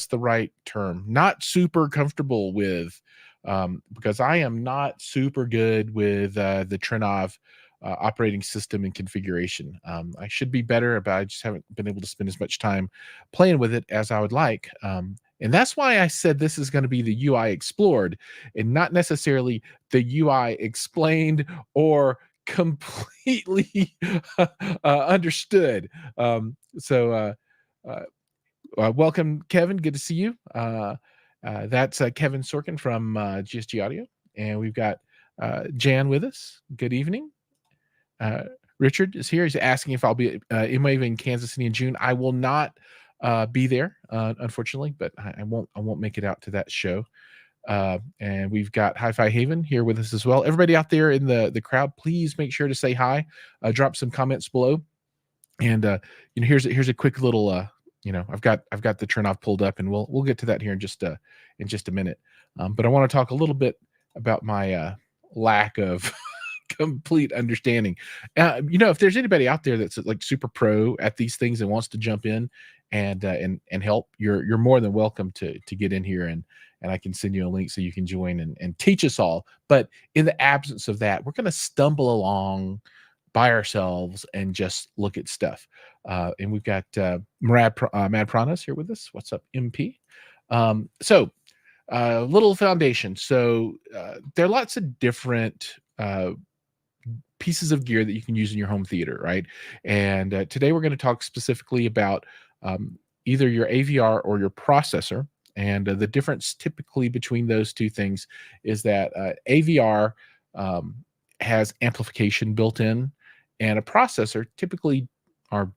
that's the right term. Not super comfortable with, because I am not super good with the Trinnov operating system and configuration. I should be better, but I just haven't been able to spend as much time playing with it as I would like. And that's why I said this is going to be the UI explored and not necessarily the UI explained or completely understood. Welcome, Kevin. Good to see you. That's Kevin Sorkin from GSG Audio. And we've got Jan with us. Good evening. Richard is here. He's asking if I'll be in Kansas City in June. I will not be there, unfortunately, but I won't make it out to that show. And we've got Hi-Fi Haven here with us as well. Everybody out there in the crowd, please make sure to say hi. Drop some comments below. And here's a quick little I've got the Trinnov pulled up, and we'll get to that here in just a minute. But I want to talk a little bit about my lack of complete understanding. If there's anybody out there that's like super pro at these things and wants to jump in and help, you're more than welcome to get in here, and I can send you a link so you can join and teach us all. But in the absence of that, we're going to stumble along by ourselves and just look at stuff. And we've got Mad Pranas here with us. What's up, MP? Little foundation. So there are lots of different pieces of gear that you can use in your home theater, right? And today we're going to talk specifically about either your AVR or your processor. And the difference typically between those two things is that AVR has amplification built in, and a processor typically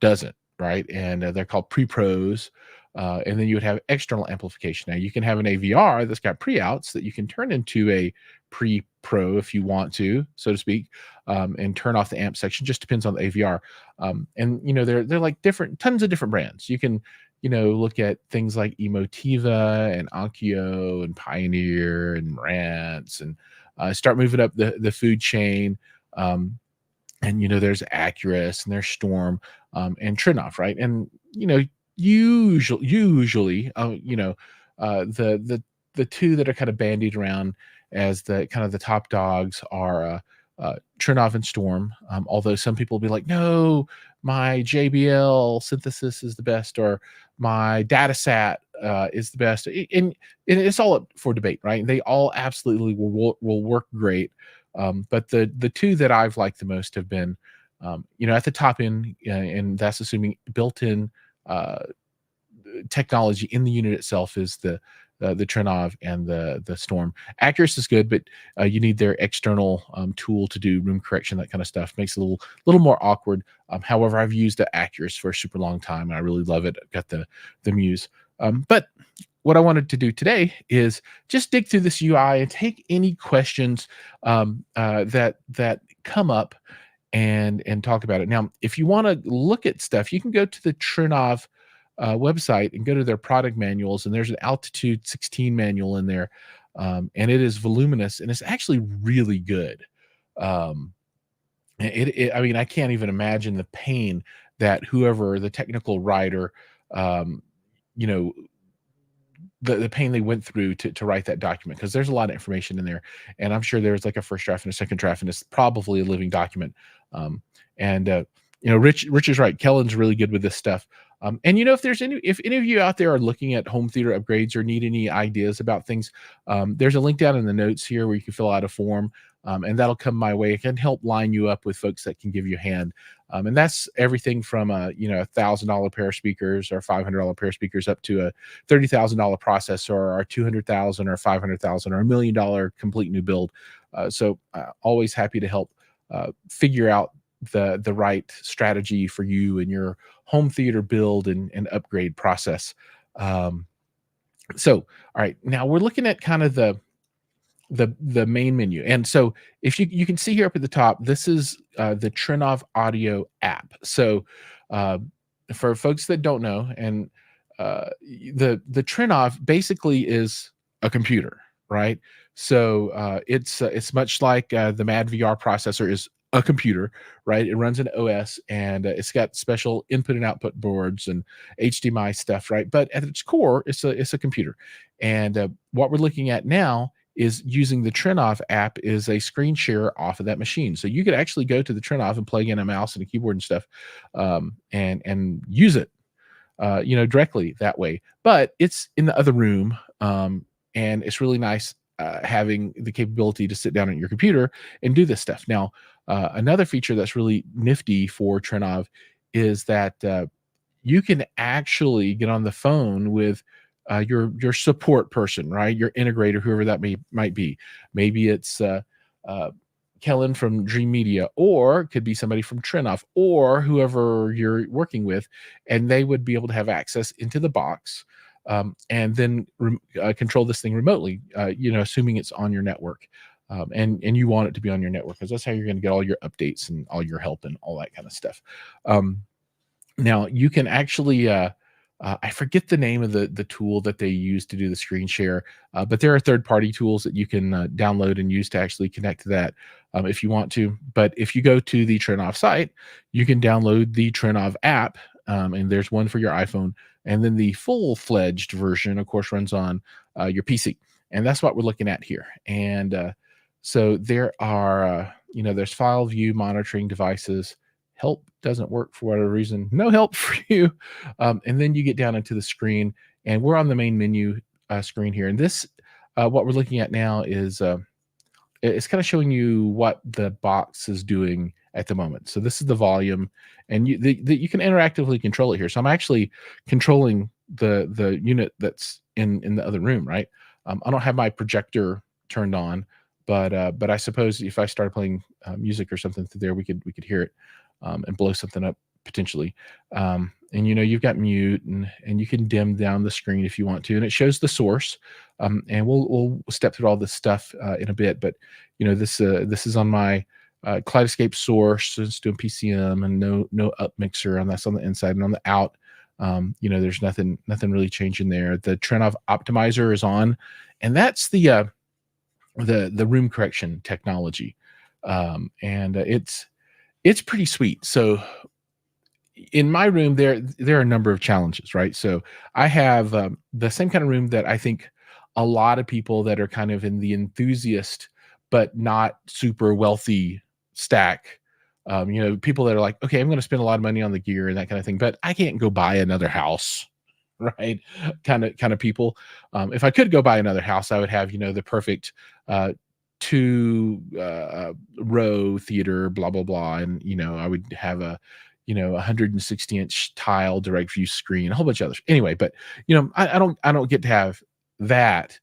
doesn't, right? And they're called pre-pros. And then you would have external amplification. Now you can have an AVR that's got pre-outs that you can turn into a pre-pro if you want to, so to speak, and turn off the amp section. Just depends on the AVR. They're like tons of different brands. You can, look at things like Emotiva and Onkyo and Pioneer and Marantz, and start moving up the food chain. There's Acurus and there's Storm and Trinnov, right? And usually the two that are kind of bandied around as the kind of the top dogs are Trinnov and Storm. Although some people will be like, no, my JBL synthesis is the best, or my Datasat is the best, and it's all up for debate, right? They all absolutely will work great. But the two that I've liked the most have been, at the top end, and that's assuming built-in technology in the unit itself is the Trinnov and the Storm. Acurus is good, but you need their external tool to do room correction, that kind of stuff. Makes it a little more awkward. However, I've used the Acurus for a super long time, and I really love it. I've got the Muse. But what I wanted to do today is just dig through this UI and take any questions that come up and talk about it. Now, if you want to look at stuff, you can go to the Trinnov website and go to their product manuals, and there's an Altitude 16 manual in there, and it is voluminous, and it's actually really good. I mean, I can't even imagine the pain that whoever the technical writer, the pain they went through to write that document, because there's a lot of information in there, and I'm sure there's like a first draft and a second draft, and it's probably a living document. Rich is right. Kellen's really good with this stuff. And if any of you out there are looking at home theater upgrades or need any ideas about things, there's a link down in the notes here where you can fill out a form, and that'll come my way. It can help line you up with folks that can give you a hand. And that's everything from $1,000 pair of speakers or $500 pair of speakers up to a $30,000 processor, or $200,000 or $500,000 or $1 million complete new build. So always happy to help figure out the right strategy for you and your home theater build and upgrade process. All right, now we're looking at kind of the main menu. And so if you can see here up at the top, this is the Trinnov Audio app. So for folks that don't know, and the Trinnov basically is a computer, right? So it's much like the Mad VR processor is a computer, right? It runs an OS, and it's got special input and output boards and HDMI stuff, right? But at its core, it's a computer. And what we're looking at now is using the Trinnov app is a screen share off of that machine. So you could actually go to the Trinnov and plug in a mouse and a keyboard and stuff, and use it, directly that way. But it's in the other room, and it's really nice having the capability to sit down at your computer and do this stuff. Now, another feature that's really nifty for Trinnov is that you can actually get on the phone with your support person, right? Your integrator, whoever that might be. Maybe it's uh, Kellen from Dream Media, or it could be somebody from Trinnov, or whoever you're working with, and they would be able to have access into the box, and then control this thing remotely. Assuming it's on your network, and you want it to be on your network, because that's how you're going to get all your updates and all your help and all that kind of stuff. Now you can actually, I forget the name of the tool that they use to do the screen share, but there are third-party tools that you can download and use to actually connect to that, if you want to. But if you go to the Trinnov site, you can download the Trinnov app, and there's one for your iPhone, and then the full-fledged version, of course, runs on your PC, and that's what we're looking at here. And so there are, there's file view, monitoring devices. Help doesn't work for whatever reason. No help for you. And then you get down into the screen, and we're on the main menu screen here. And this, what we're looking at now is it's kind of showing you what the box is doing at the moment. So this is the volume, and you can interactively control it here. So I'm actually controlling the unit that's in the other room, right? I don't have my projector turned on, but I suppose if I started playing music or something through there, we could hear it, and blow something up potentially. And you've got mute, and you can dim down the screen if you want to, and it shows the source. And we'll step through all this stuff in a bit, but this is on my Kaleidoscape source. So it's doing PCM and no up mixer, and that's on the inside. And on the out, there's nothing really changing there. The Trinnov optimizer is on, and that's the room correction technology, and it's pretty sweet. So in my room, there are a number of challenges, right? So I have the same kind of room that I think a lot of people that are kind of in the enthusiast but not super wealthy stack, people that are like, okay, I'm going to spend a lot of money on the gear and that kind of thing, but I can't go buy another house, right? Kind of people. If I could go buy another house, I would have the perfect two row theater, blah blah blah, and I would have a 160-inch tile direct view screen, a whole bunch of others. Anyway, but I don't get to have that.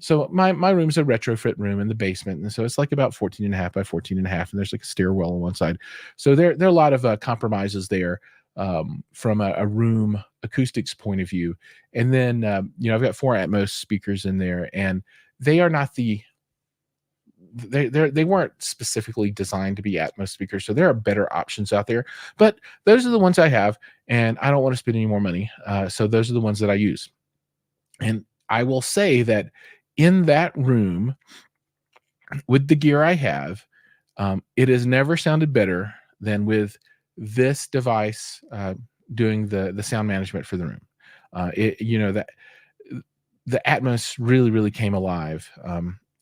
So my room's a retrofit room in the basement, and so it's like about 14.5 by 14.5, and there's like a stairwell on one side. So there are a lot of compromises there, from a room acoustics point of view. And then I've got 4 Atmos speakers in there, and they are not they weren't specifically designed to be Atmos speakers, so there are better options out there. But those are the ones I have, and I don't want to spend any more money. So those are the ones that I use. And I will say that in that room, with the gear I have, it has never sounded better than with this device doing the sound management for the room. That the Atmos really came alive,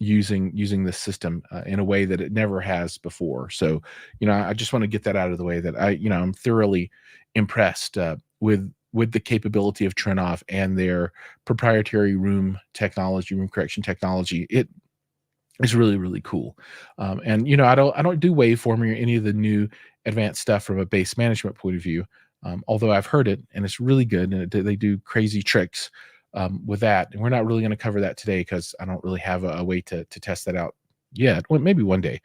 using this system in a way that it never has before. So I just want to get that out of the way, that I'm thoroughly impressed with the capability of Trinnov and their proprietary room correction technology. It is really cool. And I don't do waveforming or any of the new advanced stuff from a bass management point of view, although I've heard it and it's really good, and they do crazy tricks with that. And we're not really going to cover that today, because I don't really have a way to test that out yet. Well, maybe one day.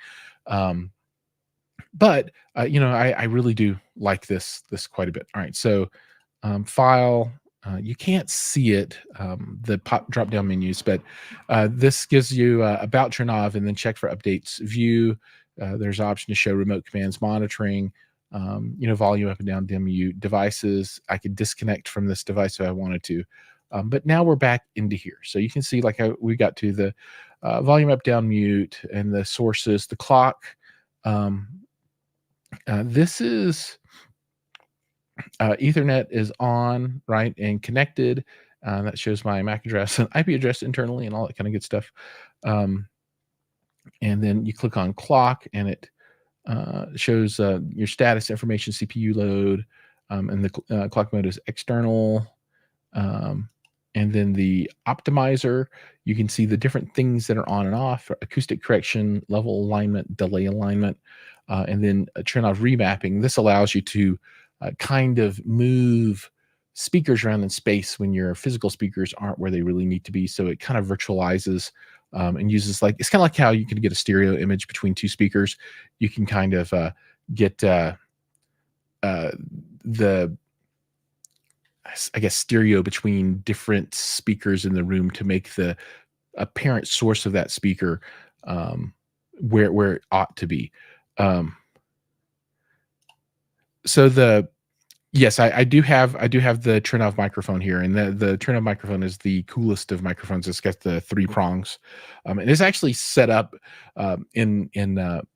But I really do like this quite a bit. All right, so file, you can't see it, the drop down menus, but this gives you about Trinnov, and then check for updates view. There's an option to show remote commands monitoring, volume up and down, dim, mute devices. I could disconnect from this device if I wanted to. But now we're back into here. So you can see, like, we got to the volume up, down, mute, and the sources, the clock, This is Ethernet is on, right, and connected. That shows my MAC address and IP address internally and all that kind of good stuff. Um, and then you click on clock, and it shows your status information, CPU load, and the clock mode is external. Um, and then the optimizer, you can see the different things that are on and off: acoustic correction, level alignment, delay alignment, and then Trinnov remapping. This allows you to kind of move speakers around in space when your physical speakers aren't where they really need to be. So it kind of virtualizes and uses, like, it's kind of like how you can get a stereo image between two speakers. You can kind of get the, I guess, stereo between different speakers in the room to make the apparent source of that speaker where it ought to be. So yes, I do have the Trinnov microphone here, and the Trinnov microphone is the coolest of microphones. It's got the 3 prongs, and it's actually set up in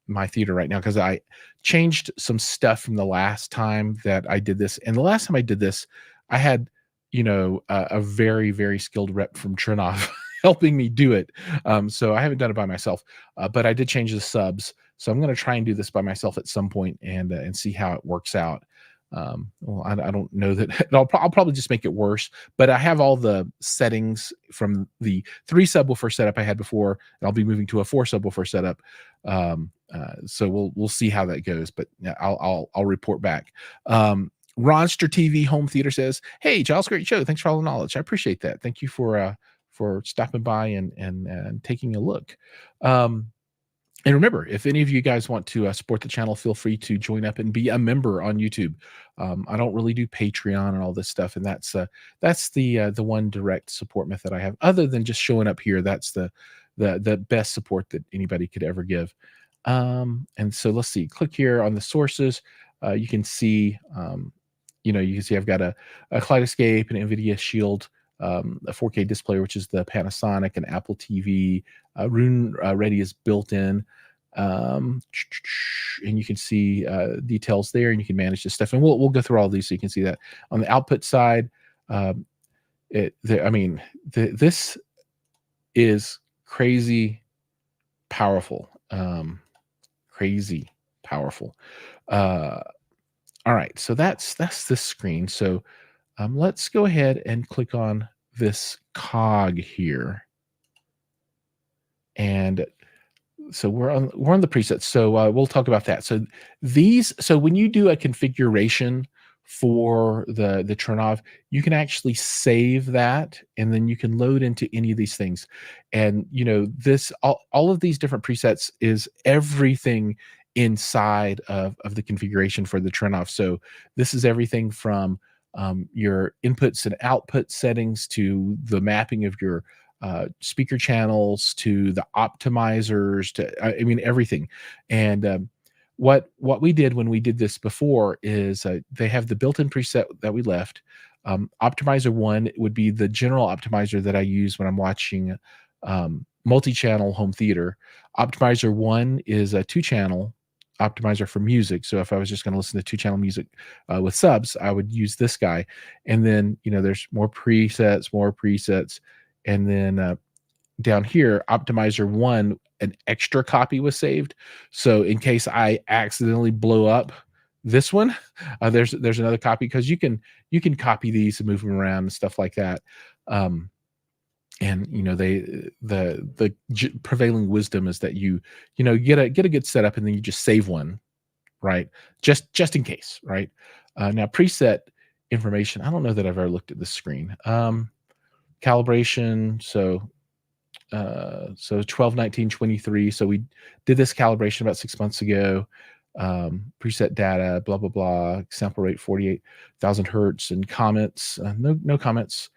my theater right now because I changed some stuff from the last time that I did this. And the last time I did this, I had, a very, very skilled rep from Trinnov helping me do it. So I haven't done it by myself, but I did change the subs. So I'm going to try and do this by myself at some point and see how it works out. Well, I don't know that I'll probably just make it worse, but I have all the settings from the 3 subwoofer setup I had before, and I'll be moving to a 4 subwoofer setup. So we'll see how that goes, but yeah, I'll report back. Ronster TV Home Theater says, "Hey, Giles, great show. Thanks for all the knowledge. I appreciate that. Thank you for stopping by and taking a look." And remember, if any of you guys want to support the channel, feel free to join up and be a member on YouTube. I don't really do Patreon and all this stuff, and that's the one direct support method I have, other than just showing up here. That's the best support that anybody could ever give. And so let's see. Click here on the sources. You can see, I've got a Kaleidoscape, an NVIDIA Shield, a 4K display, which is the Panasonic, and Apple TV. Rune Ready is built in, and you can see details there, and you can manage this stuff. And we'll go through all these so you can see that. On the output side, this is crazy powerful. Crazy powerful. All right, so that's this screen. So let's go ahead and click on this cog here. And so we're on the presets. So we'll talk about that. So when you do a configuration for the Trinnov, you can actually save that, and then you can load into any of these things. And all of these different presets is everything inside of the configuration for the Trinnov. So this is everything from your inputs and output settings to the mapping of your speaker channels to the optimizers to everything. And what we did when we did this before is they have the built-in preset that we left. Optimizer 1 would be the general optimizer that I use when I'm watching multi-channel home theater. Optimizer 1 is a 2-channel optimizer for music. So if I was just going to listen to 2-channel music with subs, I would use this guy. And then there's more presets. And then down here, Optimizer 1, an extra copy was saved. So in case I accidentally blow up this one, there's another copy, because you can copy these and move them around and stuff like that. And the prevailing wisdom is that you get a good setup, and then you just save one, right? Just in case, right? Now preset information. I don't know that I've ever looked at this screen. Calibration. So 12/19/23. So we did this calibration about 6 months ago. Preset data, blah blah blah. Sample rate 48,000 hertz. And comments. No comments.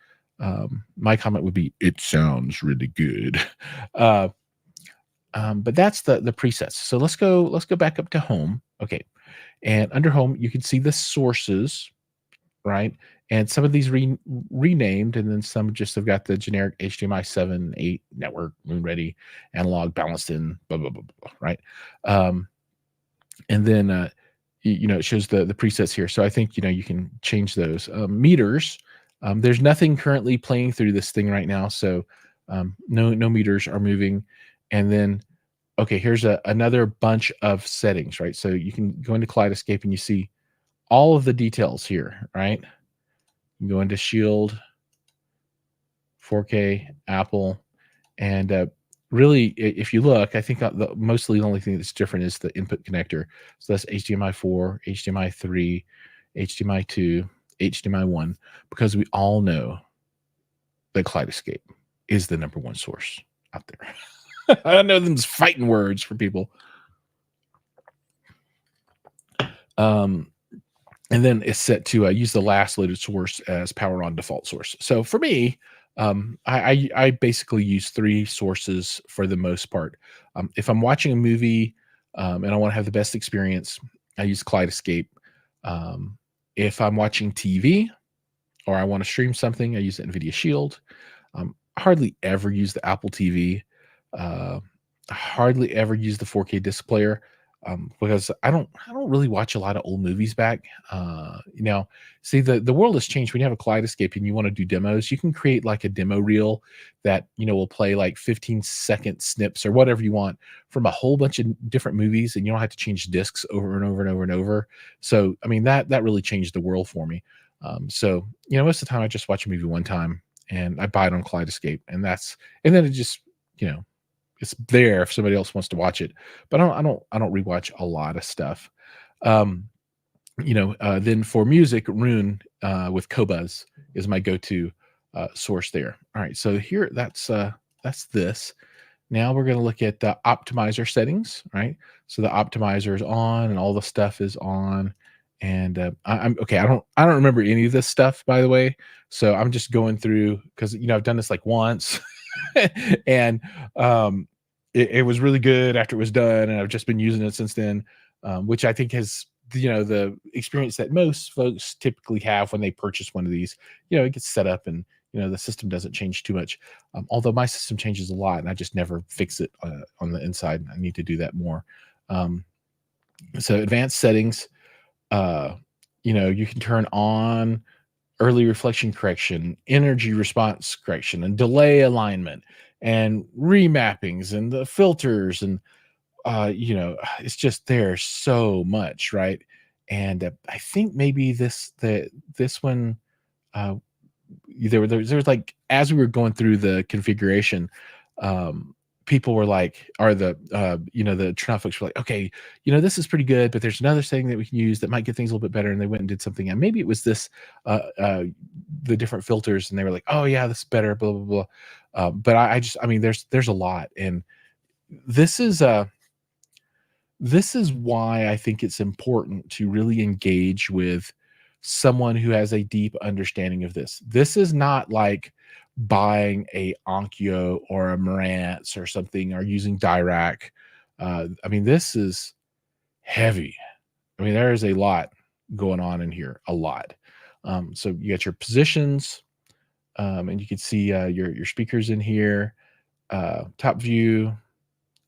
My comment would be, "It sounds really good." But that's the presets. So let's go back up to home. Okay, and under home you can see the sources, right? And some of these renamed, and then some just have got the generic HDMI 7, 8 network, Moon Ready, analog, balanced in, blah blah blah, blah, right? and then it shows the presets here. So I think you can change those meters. There's nothing currently playing through this thing right now, so no meters are moving. And then okay, here's another bunch of settings, right? So you can go into Kaleidoscape and you see all of the details here, right? You can go into Shield, 4K, Apple, and really, if you look, I think mostly the only thing that's different is the input connector. So that's HDMI 4, HDMI 3, HDMI 2, HDMI 1, because we all know that Kaleidoscape is the number one source out there. I know them's fighting words for people. And then it's set to use the last loaded source as power on default source. So for me, I basically use 3 sources for the most part. If I'm watching a movie and I want to have the best experience, I use Kaleidoscape. If I'm watching TV or I want to stream something, I use the NVIDIA Shield. I hardly ever use the Apple TV. I hardly ever use the 4K disc player. Because I don't really watch a lot of old movies back. See the world has changed. When you have a Kaleidoscape and you want to do demos, you can create like a demo reel that will play like 15-second snips or whatever you want from a whole bunch of different movies, and you don't have to change discs over and over and over and over. So I mean that really changed the world for me. So most of the time I just watch a movie one time and I buy it on Kaleidoscape, and then it just it's there if somebody else wants to watch it, but I don't rewatch a lot of stuff. Then for music, Rune with Qobuz is my go-to source there. All right, so here that's this. Now we're going to look at the optimizer settings, right? So the optimizer is on and all the stuff is on. And I'm okay. I don't remember any of this stuff, by the way. So I'm just going through because I've done this like once. And it was really good after it was done, and I've just been using it since then, which I think has the experience that most folks typically have when they purchase one of these. It gets set up and the system doesn't change too much, although my system changes a lot and I just never fix it on the inside. I need to do that more. So advanced settings, you can turn on early reflection correction, energy response correction, and delay alignment, and remappings, and the filters, and it's just there's so much, right? And I think maybe this one, there was like as we were going through the configuration, people were like, or the the Trinnov folks were like, okay, this is pretty good, but there's another setting that we can use that might get things a little bit better. And they went and did something, and maybe it was this, the different filters, and they were like, oh yeah, this is better, blah blah blah. But I mean, there's a lot, and this is why I think it's important to really engage with someone who has a deep understanding of this. This is not like buying a Onkyo or a Marantz or something, or using Dirac. I mean, this is heavy. I mean, there is a lot going on in here, a lot. So you got your positions, and you can see your speakers in here, top view,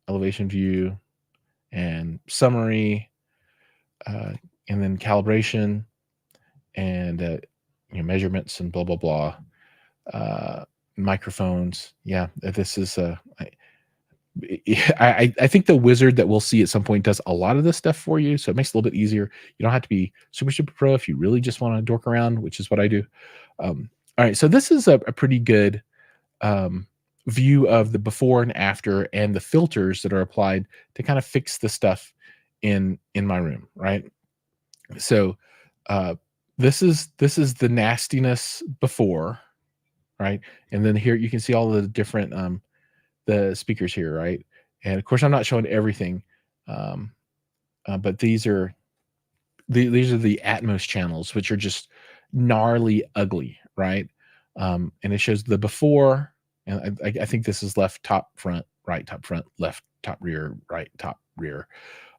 elevation view, and summary, and then calibration, and measurements, and blah blah blah. Microphones. Yeah, this is I think the wizard that we'll see at some point does a lot of this stuff for you, so it makes it a little bit easier. You don't have to be super pro if you really just want to dork around, which is what I do. All right, so this is a pretty good view of the before and after, and the filters that are applied to kind of fix the stuff in my room, right? So this is the nastiness before, right? And then here you can see all the different the speakers here, right? And of course I'm not showing everything, but these are the Atmos channels, which are just gnarly ugly, right? And it shows the before, and I think this is left top front, right top front, left top rear, right top rear,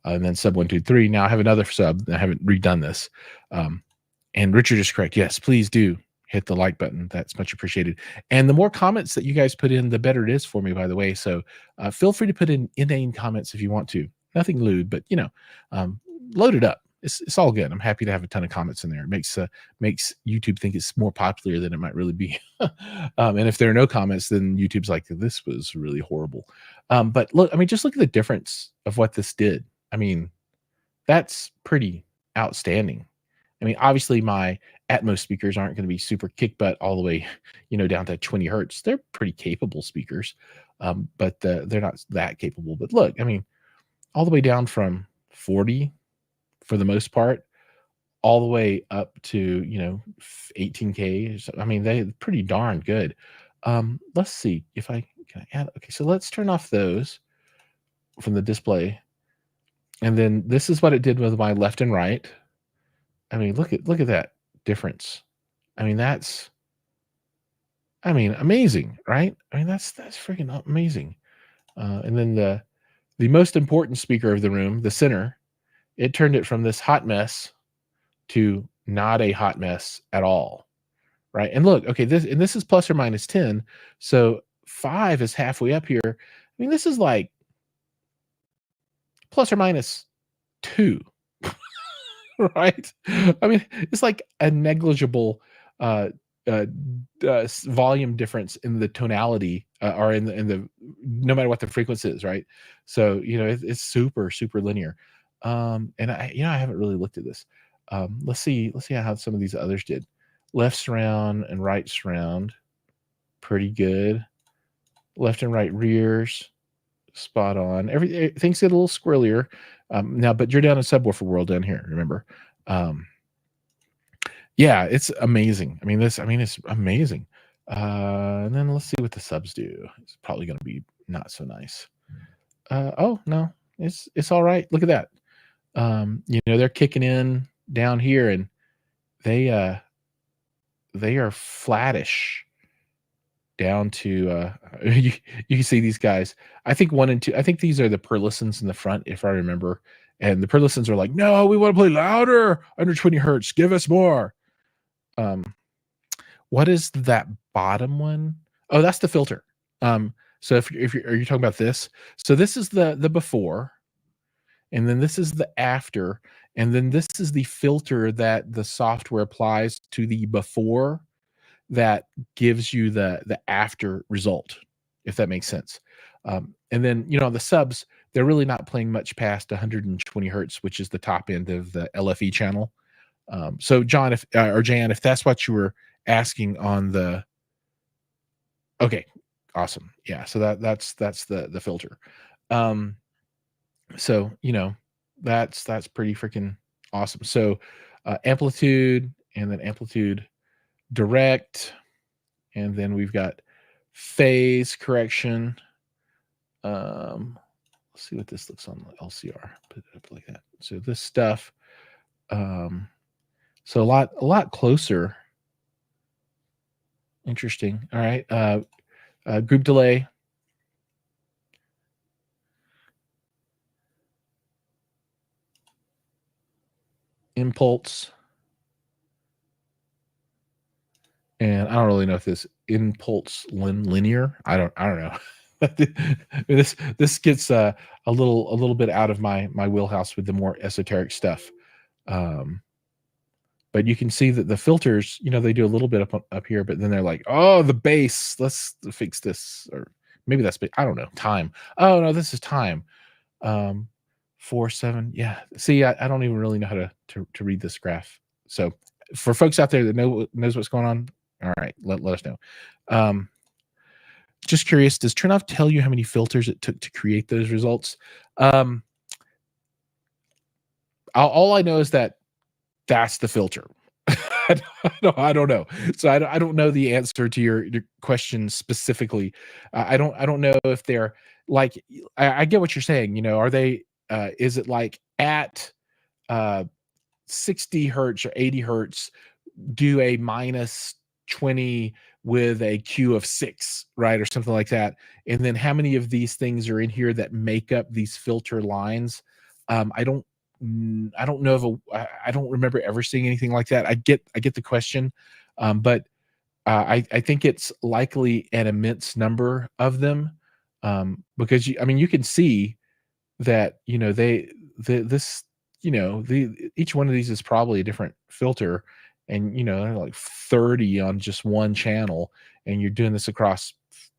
and then sub 1 2 3. Now I have another sub. I haven't redone this, and Richard is correct. Yes, please do hit the like button. That's much appreciated. And the more comments that you guys put in, the better it is for me, by the way. So feel free to put in inane comments if you want to. Nothing lewd, but load it up. It's all good. I'm happy to have a ton of comments in there. It makes YouTube think it's more popular than it might really be. And if there are no comments, then YouTube's like, this was really horrible. But look, I mean, just look at the difference of what this did. I mean, that's pretty outstanding. I mean, obviously my Atmos speakers aren't going to be super kick butt all the way, down to 20 hertz. They're pretty capable speakers, but they're not that capable. But look, I mean, all the way down from 40 for the most part, all the way up to 18K. I mean, they're pretty darn good. Let's see if I can add. Okay, so let's turn off those from the display, and then this is what it did with my left and right. I mean, look at that difference. I mean, that's amazing, right? I mean, that's freaking amazing. And then the most important speaker of the room, the center, it turned it from this hot mess to not a hot mess at all, right? And look, okay, this is plus or minus 10, so 5 is halfway up here. I mean, this is like plus or minus 2, right? I mean, it's like a negligible volume difference in the tonality, or in the no matter what the frequency is, right? So it's super linear. And I haven't really looked at this. Let's see how some of these others did. Left surround and right surround, pretty good. Left and right rears, spot on. Things get a little squirrelier now, but you're down in subwoofer world down here, remember? Yeah, it's amazing. I mean, it's amazing. And then let's see what the subs do. It's probably going to be not so nice. Oh no, it's all right. Look at that. They're kicking in down here, and they are flattish down to you can see these guys. I think 1 and 2. I think these are the per-listens in the front, if I remember. And the per-listens are like, no, we want to play louder, under 20 hertz. Give us more. What is that bottom one? Oh, that's the filter. So are you talking about this? So this is the before, and then this is the after, and then this is the filter that the software applies to the before that gives you the after result, if that makes sense. And then the subs, they're really not playing much past 120 hertz, which is the top end of the LFE channel. So John, or Jan, if that's what you were asking on the, okay, awesome, yeah. So that's the filter. So that's pretty freaking awesome. So amplitude, and then amplitude direct, and then we've got phase correction. Let's see what this looks on the LCR. Put it up like that. So this stuff, so a lot closer. Interesting. All right. Group delay. Impulse. And I don't really know if this impulse linear. I don't know. This gets a little bit out of my wheelhouse with the more esoteric stuff. But you can see that the filters, they do a little bit up here, but then they're like, oh, the bass, let's fix this. Or maybe that's, I don't know, time. Oh no, this is time. 4, 7. Yeah. See, I don't even really know how to read this graph. So for folks out there that knows what's going on, all right, let us know. Just curious, does Trinnov tell you how many filters it took to create those results? All I know is that's the filter. I don't know. So I don't know the answer to your question specifically. I don't know if they're like, I get what you're saying. Are they? Is it like at 60 hertz or 80 hertz, do a minus 20 with a Q of 6, right, or something like that? And then how many of these things are in here that make up these filter lines? I don't know I don't remember ever seeing anything like that. I get the question, but I think it's likely an immense number of them, because you can see that this each one of these is probably a different filter, and like 30 on just one channel, and you're doing this across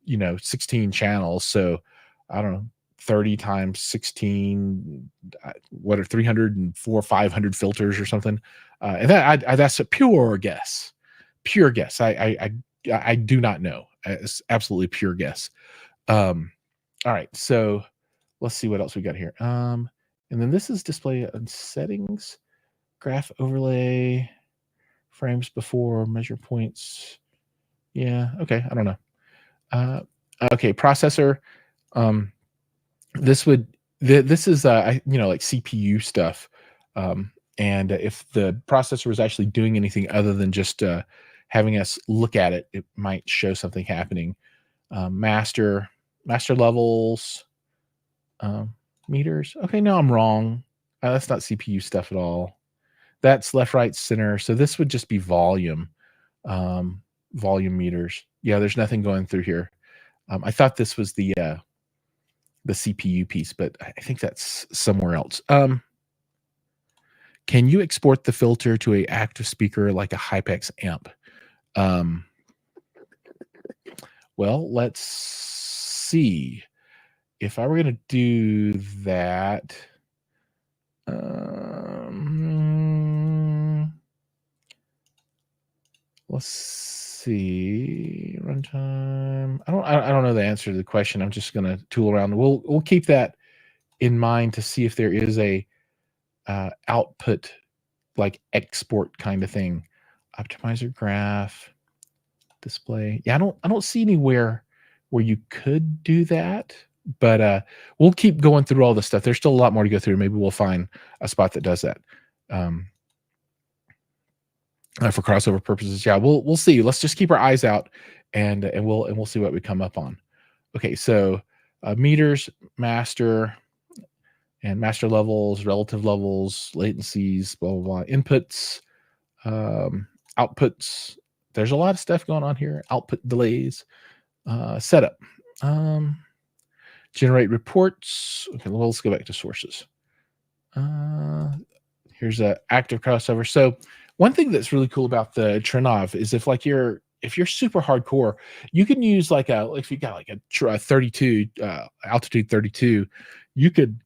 16 channels. So I don't know, 30 times 16, what are 304, 500 filters or something. And that's a pure guess. I do not know. It's absolutely pure guess. All right, so let's see what else we got here. And then this is display on settings, graph overlay, frames before, measure points. Yeah, okay, I don't know. Okay, processor. This is like CPU stuff. And if the processor was actually doing anything other than just having us look at it, it might show something happening. Master levels, meters. Okay, no, I'm wrong. That's not CPU stuff at all. That's left, right, center. So this would just be volume, volume meters. Yeah, there's nothing going through here. I thought this was the CPU piece, but I think that's somewhere else. Can you export the filter to a active speaker like a Hypex amp? Well, let's see. If I were going to do that, let's see. Runtime. I don't know the answer to the question. I'm just going to tool around. We'll keep that in mind to see if there is a output like export kind of thing. Optimizer graph display. Yeah, I don't see anywhere where you could do that, but we'll keep going through all this stuff. There's still a lot more to go through. Maybe we'll find a spot that does that. For crossover purposes, yeah, we'll see. Let's just keep our eyes out, and we'll see what we come up on. Okay, so meters, master, and master levels, relative levels, latencies, blah blah blah, inputs, outputs. There's a lot of stuff going on here. Output delays, setup, generate reports. Okay, well, let's go back to sources. Here's a active crossover. So one thing that's really cool about the Trinnov is if you're super hardcore, you can use if you got like a 32 altitude 32, you could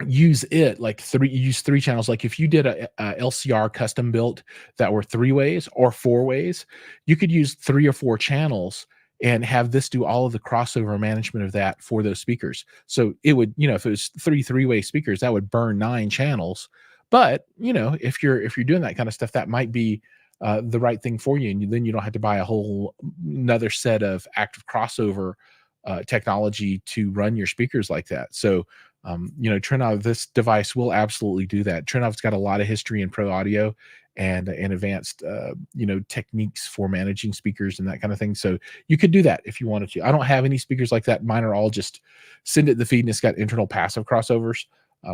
use it use three channels. Like if you did a LCR custom built that were 3 ways or 4 ways, you could use 3 or 4 channels and have this do all of the crossover management of that for those speakers. So it would, if it was 3-way speakers, that would burn 9 channels. But if you're doing that kind of stuff, that might be the right thing for you, and then you don't have to buy a whole another set of active crossover technology to run your speakers like that. So Trinnov, this device will absolutely do that. Trinnov's got a lot of history in pro audio and advanced techniques for managing speakers and that kind of thing. So you could do that if you wanted to. I don't have any speakers like that. Mine are all just send it the feed, and it's got internal passive crossovers.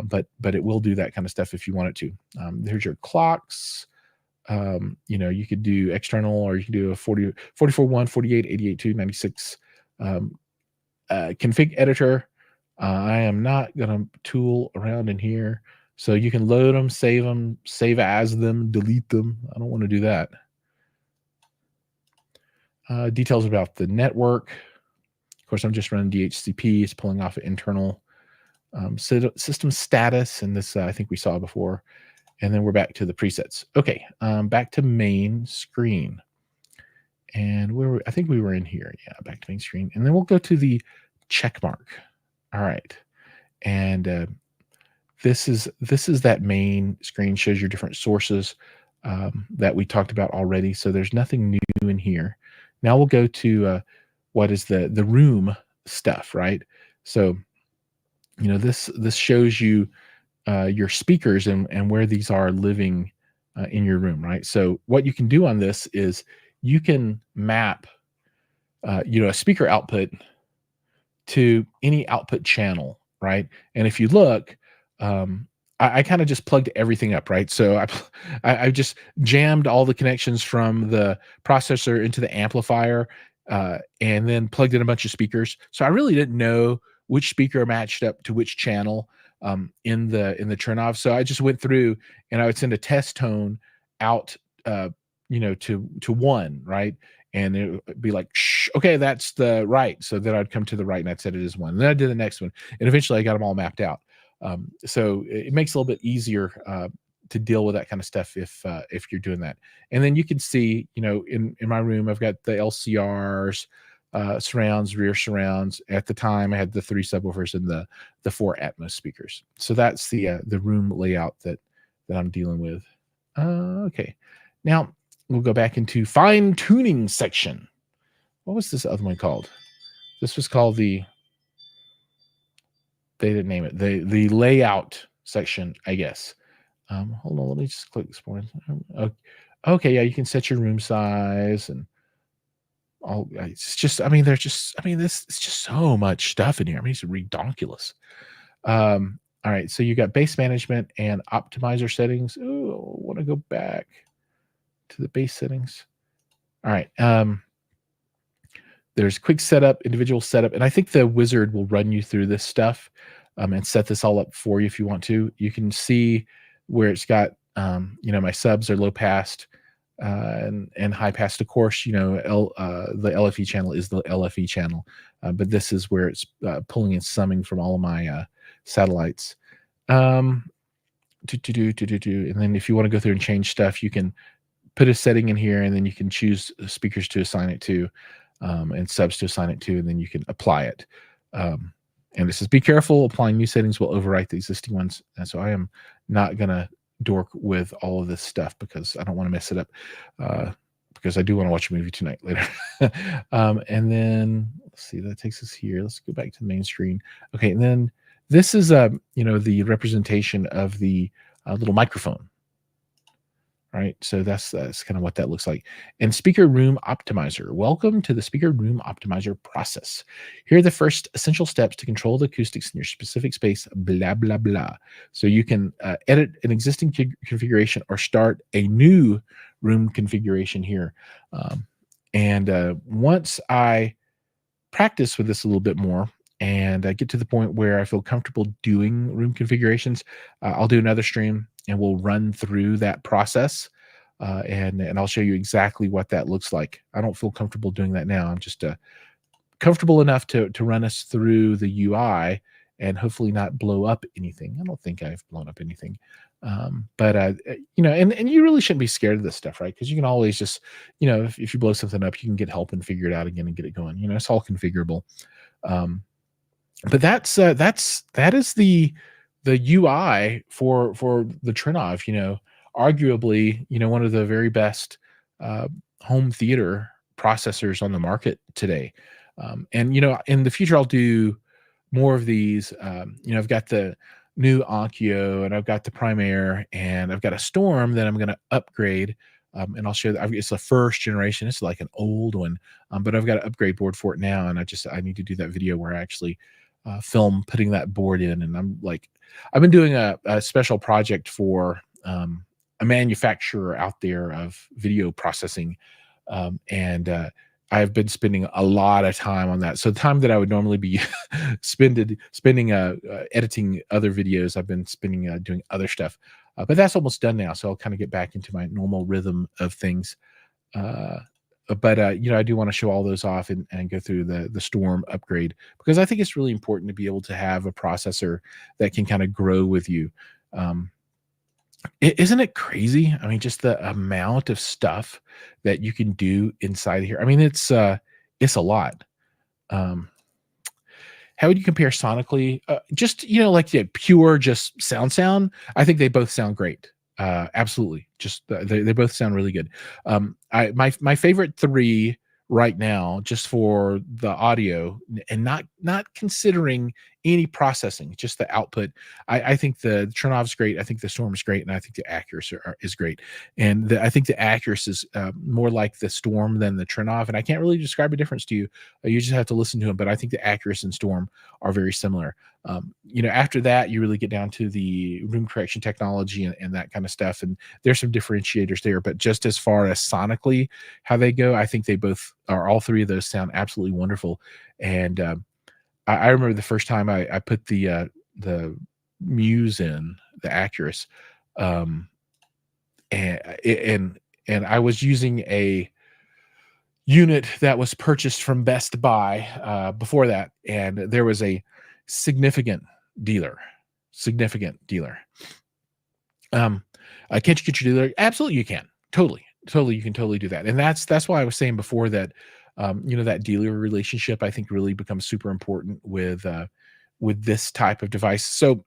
But it will do that kind of stuff if you want it to. There's your clocks. You could do external, or you can do a 44.1, 48, 88.2, 96 config editor. I am not going to tool around in here. So you can load them, save as them, delete them. I don't want to do that. Details about the network. Of course, I'm just running DHCP. It's pulling off an internal system status, and this I think we saw before. And then we're back to the presets. Okay, back to main screen. And I think we were in here. Yeah, back to main screen. And then we'll go to the check mark. All right. And this is that main screen, shows your different sources that we talked about already. So there's nothing new in here. Now we'll go to what is the room stuff, right? So this shows you your speakers and where these are living in your room, right? So what you can do on this is you can map a speaker output to any output channel, right? And if you look, I kind of just plugged everything up, right? So I just jammed all the connections from the processor into the amplifier, and then plugged in a bunch of speakers. So I really didn't know which speaker matched up to which channel, in the Trinnov. So I just went through and I would send a test tone out, to one, right? And it would be like, shh, okay, that's the right. So then I'd come to the right and I'd set it as one. And then I did the next one. And eventually I got them all mapped out. So it makes it a little bit easier to deal with that kind of stuff if you're doing that. And then you can see, in my room, I've got the LCRs, surrounds, rear surrounds. At the time, I had the 3 subwoofers and the 4 Atmos speakers. So that's the room layout that I'm dealing with. Okay, now we'll go back into fine tuning section. What was this other one called? This was called they didn't name it, the layout section, I guess. Hold on, let me just click this one. Okay, yeah, you can set your room size and all. It's just, this it's just so much stuff in here. It's redonkulous. All right, so you got base management and optimizer settings. Oh, I want to go back to the base settings. All right. There's quick setup, individual setup, and I think the wizard will run you through this stuff and set this all up for you if you want to. You can see where it's got, my subs are low passed and high passed. Of course, the LFE channel is the LFE channel, but this is where it's pulling and summing from all of my satellites. And then if you want to go through and change stuff, you can put a setting in here, and then you can choose speakers to assign it to. And subs to assign it to, and then you can apply it. And this says, be careful, applying new settings will overwrite the existing ones. And so I am not going to dork with all of this stuff because I don't want to mess it up, because I do want to watch a movie tonight later. And then let's see, that takes us here. Let's go back to the main screen. Okay, and then this is the representation of the little microphone. Right, so that's kind of what that looks like. And speaker room optimizer. Welcome to the speaker room optimizer process. Here are the first essential steps to control the acoustics in your specific space, blah, blah, blah. So you can edit an existing configuration or start a new room configuration here. And once I practice with this a little bit more, and I get to the point where I feel comfortable doing room configurations, I'll do another stream and we'll run through that process, and I'll show you exactly what that looks like. I don't feel comfortable doing that now. I'm just comfortable enough to run us through the UI and hopefully not blow up anything. I don't think I've blown up anything. But and you really shouldn't be scared of this stuff, right? Because you can always just, if you blow something up, you can get help and figure it out again and get it going. It's all configurable. But that is the UI for the Trinnov. Arguably, one of the very best home theater processors on the market today. And in the future, I'll do more of these. I've got the new Onkyo, and I've got the Primaire, and I've got a Storm that I'm going to upgrade. And I'll show that it's the first generation. It's like an old one, but I've got an upgrade board for it now, and I need to do that video where I actually film putting that board in. And I've been doing a special project for a manufacturer out there of video processing, and I've been spending a lot of time on that. So the time that I would normally be spending editing other videos, I've been spending doing other stuff. But that's almost done now, so I'll kind of get back into my normal rhythm of things. But I do want to show all those off and go through the Storm upgrade, because I think it's really important to be able to have a processor that can kind of grow with you. Isn't it crazy? Just the amount of stuff that you can do inside here. It's a lot. How would you compare sonically? Just pure just sound. I think they both sound great. Absolutely. Just they both sound really good. My favorite 3 right now, just for the audio and not considering any processing, just the output. I think the Trinnov's great. I think the Storm is great, and I think the Acurus is great. And I think the Acurus is more like the Storm than the Trinnov. And I can't really describe a difference to you. You just have to listen to them. But I think the Acurus and Storm are very similar. After that, you really get down to the room correction technology and that kind of stuff. And there's some differentiators there. But just as far as sonically how they go, I think they both are. All 3 of those sound absolutely wonderful. And I remember the first time I put the Muse in, the Acurus, um, and and I was using a unit that was purchased from Best Buy before that, and there was a significant dealer, significant dealer. Um, can't you get your dealer? Absolutely, you can. Totally, totally, you can totally do that. And that's why I was saying before that, that dealer relationship I think really becomes super important with this type of device. So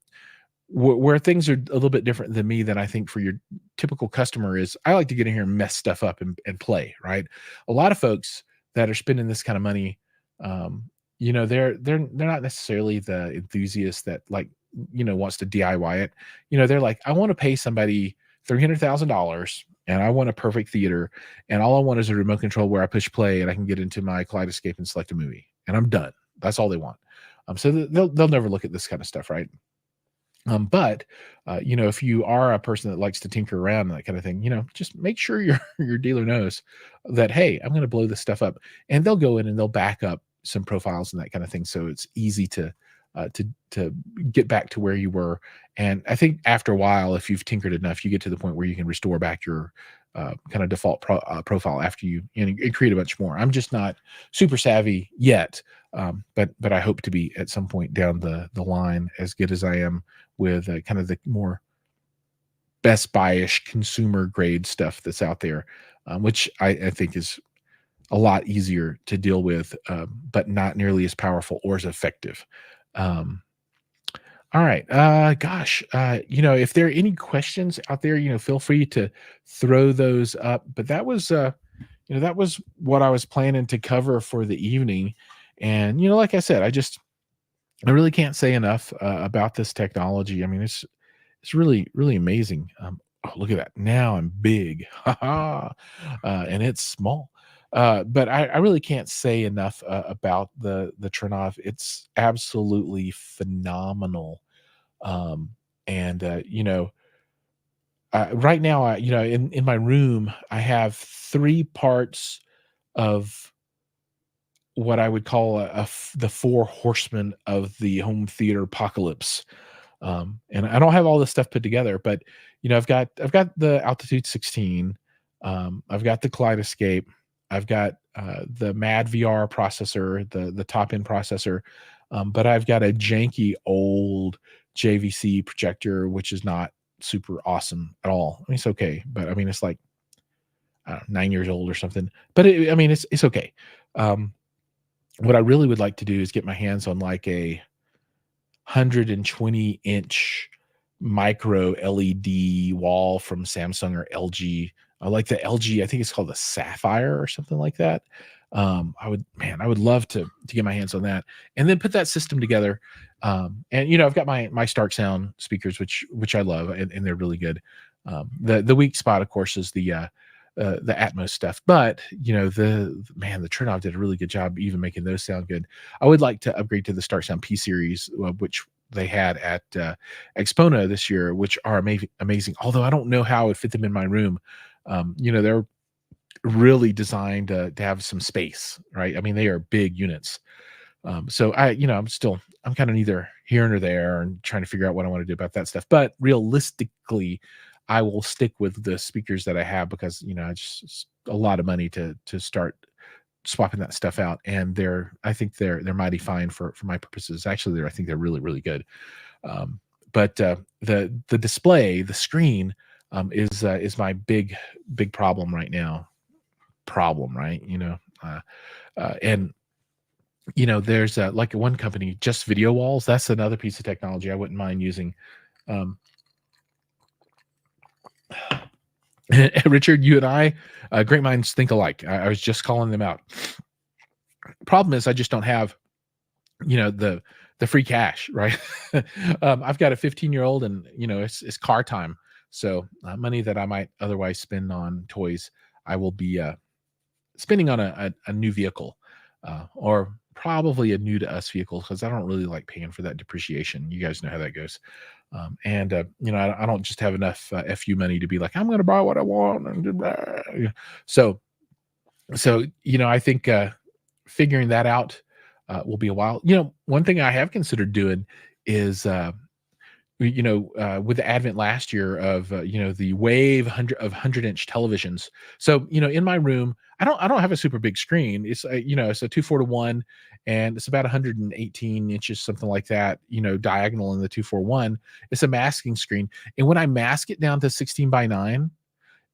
where things are a little bit different than me than I think for your typical customer is I like to get in here and mess stuff up and play, right? A lot of folks that are spending this kind of money, they're not necessarily the enthusiast that like, wants to DIY it. They're like, I want to pay somebody $300,000 and I want a perfect theater. And all I want is a remote control where I push play and I can get into my Kaleidoscape and select a movie and I'm done. That's all they want. So they'll never look at this kind of stuff, right? But if you are a person that likes to tinker around and that kind of thing, just make sure your your dealer knows that, hey, I'm going to blow this stuff up, and they'll go in and they'll back up some profiles and that kind of thing, so it's easy to get back to where you were. And I think after a while, if you've tinkered enough, you get to the point where you can restore back your kind of default profile after you and create a bunch more. I'm just not super savvy yet, but I hope to be at some point down the line as good as I am with kind of the more Best Buy-ish consumer grade stuff that's out there, which I think is a lot easier to deal with, but not nearly as powerful or as effective. Um, all right. Gosh, if there are any questions out there, feel free to throw those up. But that was what I was planning to cover for the evening. And, like I said, I really can't say enough about this technology. I mean, it's really, really amazing. Oh, look at that. Now I'm big. And it's small. But I really can't say enough about the Trinnov. It's absolutely phenomenal. Um, and right now, in my room, I have three parts of what I would call the four horsemen of the home theater apocalypse. And I don't have all this stuff put together, but I've got the Altitude 16, I've got the Kaleidoscape, I've got the Mad VR processor, the top end processor, but I've got a janky old JVC projector, which is not super awesome at all. I mean, it's okay, but I mean, it's like I don't know, 9 years old or something. But I mean, it's okay. Um, what I really would like to do is get my hands on like a 120-inch micro LED wall from Samsung or LG. I like the LG, I think it's called the Sapphire or something like that. I would love to get my hands on that and then put that system together. And I've got my Starke Sound speakers, which I love, and they're really good. The weak spot, of course, is the Atmos stuff, but the Trinnov did a really good job even making those sound good. I would like to upgrade to the Starke Sound P series, which they had at Expona this year, which are amazing. Although I don't know how I would fit them in my room. They're really designed to have some space, right? I mean, they are big units. So I'm kind of neither here nor there and trying to figure out what I want to do about that stuff. But realistically, I will stick with the speakers that I have because it's a lot of money to start swapping that stuff out. And I think they're mighty fine for my purposes. Actually, I think they're really, really good. But the display, the screen, is my big problem right now. Right? And there's like one company, Just Video Walls. That's another piece of technology I wouldn't mind using. Um, Richard, you and I, great minds think alike. I was just calling them out. Problem is, I just don't have, the free cash, right? I've got a 15-year-old, and it's car time, so money that I might otherwise spend on toys, I will be spending on a new vehicle, or probably a new to us vehicle, because I don't really like paying for that depreciation. You guys know how that goes. And I don't just have enough FU money to be like, I'm going to buy what I want. So I think figuring that out will be a while. One thing I have considered doing is with the advent last year of the wave 100-inch televisions. So in my room, I don't have a super big screen. It's it's a 2:4:1, and it's about 118 inches, something like that. Diagonal in the 2:4:1. It's a masking screen, and when I mask it down to 16:9,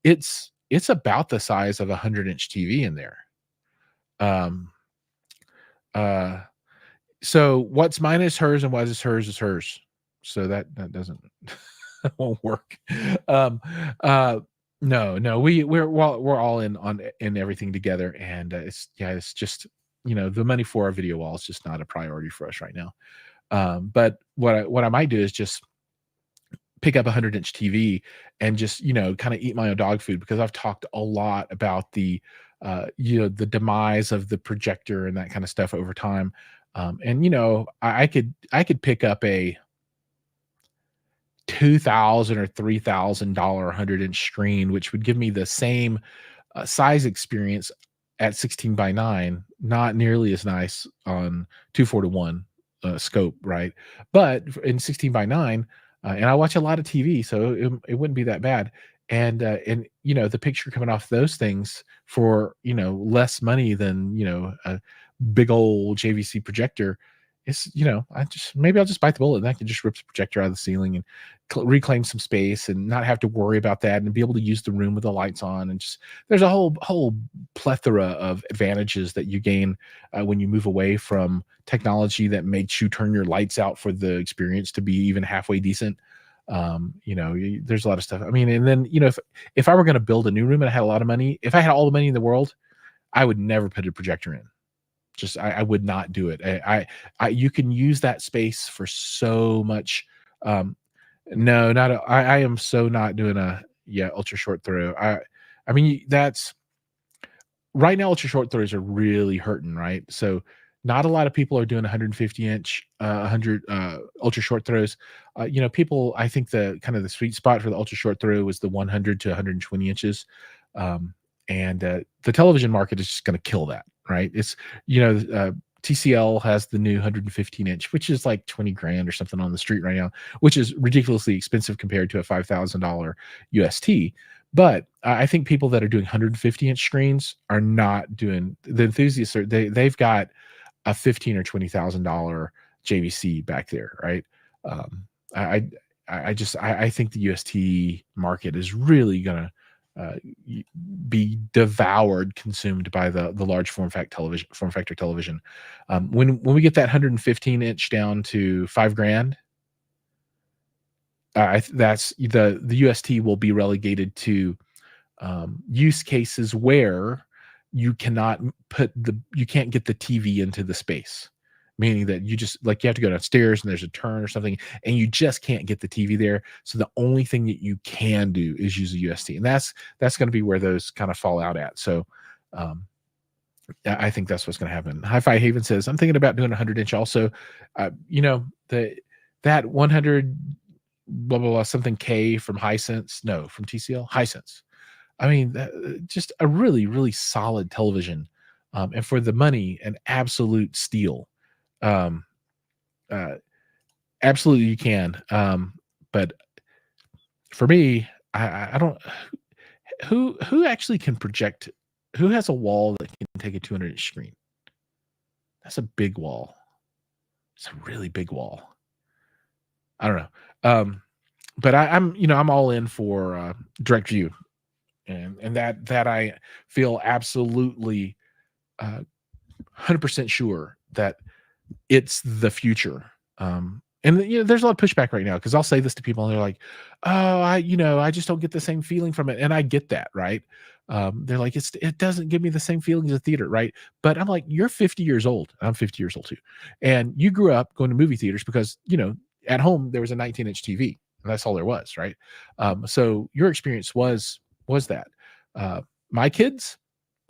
it's about the size of a 100-inch TV in there. Um, uh, so what's mine is hers, and what is hers is hers. So that doesn't that won't work. Um, uh, no, we're all in everything together, and it's just the money for our video wall is just not a priority for us right now. But what I might do is just pick up a 100-inch TV and just kind of eat my own dog food, because I've talked a lot about the demise of the projector and that kind of stuff over time. And I could pick up a 2,000 or $3,000 100-inch screen, which would give me the same size experience at 16:9, not nearly as nice on 2:4:1 scope, right? But in 16:9, and I watch a lot of TV, so it wouldn't be that bad. And the picture coming off those things for less money than a big old JVC projector. It's maybe I'll just bite the bullet, and I can just rip the projector out of the ceiling and reclaim some space and not have to worry about that, and be able to use the room with the lights on. And just there's a whole plethora of advantages that you gain when you move away from technology that makes you turn your lights out for the experience to be even halfway decent. There's a lot of stuff. I mean, and then if I were going to build a new room and I had a lot of money, if I had all the money in the world, I would never put a projector in. Just I would not do it. You can use that space for so much. No, not I am so not doing ultra short throw. I mean that's right now. Ultra short throws are really hurting, right? So not a lot of people are doing 150-inch, 100 ultra short throws. People. I think the sweet spot for the ultra short throw was the 100 to 120 inches, and the television market is just going to kill that, right? It's TCL has the new 115-inch, which is like 20 grand or something on the street right now, which is ridiculously expensive compared to a $5,000 UST. But I think people that are doing 150-inch screens are not doing the enthusiasts. They've got a $15,000 or $20,000 JVC back there, right? Um, I I think the UST market is really gonna be devoured, consumed by the large form factor television. When we get that 115-inch down to $5,000, that's the UST will be relegated to use cases where you can't get the TV into the space, meaning that you just like you have to go downstairs and there's a turn or something, and you just can't get the TV there. So the only thing that you can do is use a UST, and that's going to be where those kind of fall out at. So um, I think that's what's going to happen. Hi-Fi Haven says, I'm thinking about doing a 100-inch also. That 100 blah blah blah something K from Hisense, no, from TCL, Hisense. I mean, just a really, really solid television, and for the money, an absolute steal. Um, uh, Absolutely, you can. But for me, I don't. Who actually can project? Who has a wall that can take a 200-inch screen? That's a big wall. It's a really big wall. I don't know. But I'm all in for direct view, and that I feel absolutely 100% sure that it's the future. And there's a lot of pushback right now because I'll say this to people and they're like, "Oh, I just don't get the same feeling from it," and I get that, right? They're like, it doesn't give me the same feeling as a theater, right? But I'm like, you're 50 years old. I'm 50 years old too, and you grew up going to movie theaters because at home there was a 19-inch TV, and that's all there was, right? So your experience was that. My kids,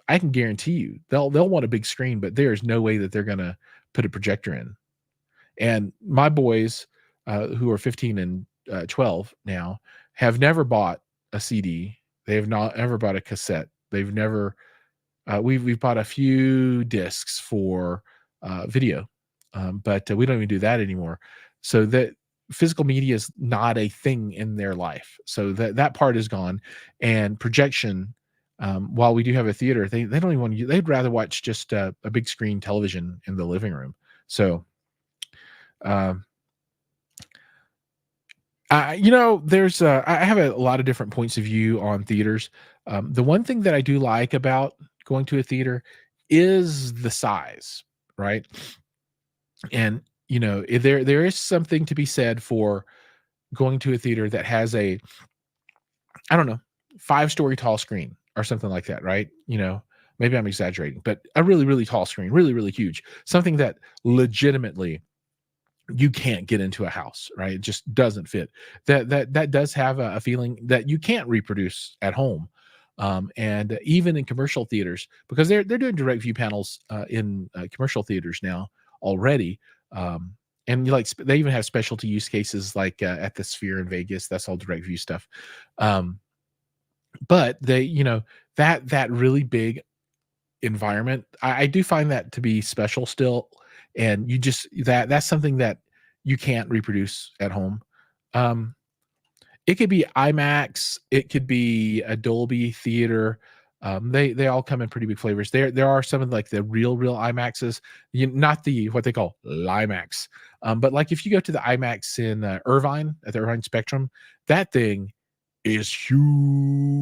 I can guarantee you they'll want a big screen, but there's no way that they're gonna put a projector in. And my boys, who are 15 and 12 now, have never bought a CD. They have not ever bought a cassette. They've never. We've bought a few discs for video, but we don't even do that anymore. So that physical media is not a thing in their life. So that part is gone. And projection, while we do have a theater, they don't even want to, they'd rather watch just a big screen television in the living room. So, um, there's I have a lot of different points of view on theaters. The one thing that I do like about going to a theater is the size, right? And there is something to be said for going to a theater that has a, I don't know, 5-story tall screen or something like that, right? Maybe I'm exaggerating, but a really, really tall screen, really, really huge, something that legitimately you can't get into a house, right? It just doesn't fit. That does have a feeling that you can't reproduce at home. And even in commercial theaters, because they're doing direct view panels in commercial theaters now already. And they even have specialty use cases like at the Sphere in Vegas. That's all direct view stuff. Um, but that really big environment, I do find that to be special still. And that's something that you can't reproduce at home. Um, it could be IMAX, it could be a Dolby theater. They all come in pretty big flavors. There are some of like the real IMAXs, not the what they call Limax. But like if you go to the IMAX in Irvine at the Irvine Spectrum, that thing is humongous,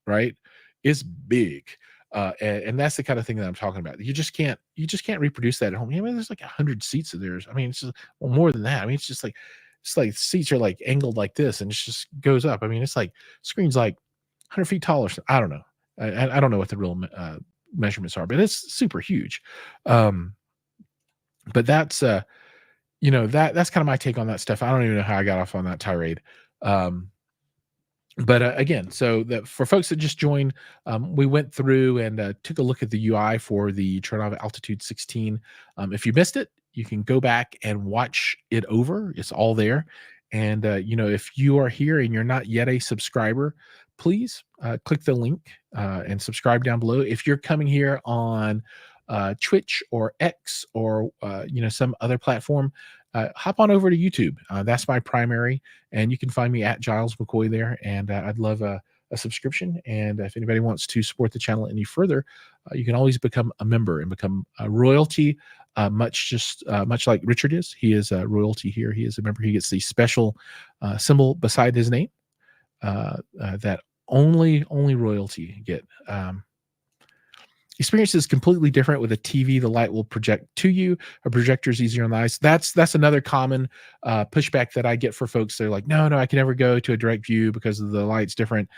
right? It's big. And that's the kind of thing that I'm talking about. You just can't reproduce that at home. There's like 100 seats of theirs. I mean, it's just, well, more than that. I mean, it's like seats are like angled like this and it just goes up. I mean, it's like screen's like 100 feet tall or something. I don't know. I don't know what the real measurements are, but it's super huge. Um, but that's kind of my take on that stuff. I don't even know how I got off on that tirade. Um, but again, so that for folks that just joined, we went through and took a look at the UI for the Trinnov Altitude 16. If you missed it, you can go back and watch it over. It's all there. And if you are here and you're not yet a subscriber, please click the link and subscribe down below. If you're coming here on Twitch or X or some other platform, hop on over to YouTube. That's my primary, and you can find me at Giles McCoy there. And I'd love a subscription. And if anybody wants to support the channel any further, you can always become a member and become a royalty. Much like Richard is, he is a royalty here. He is a member. He gets the special symbol beside his name that only royalty get. Experience is completely different with a TV. The light will project to you. A projector is easier on the eyes. That's another common pushback that I get for folks. They're like, no, I can never go to a direct view because of the light's different.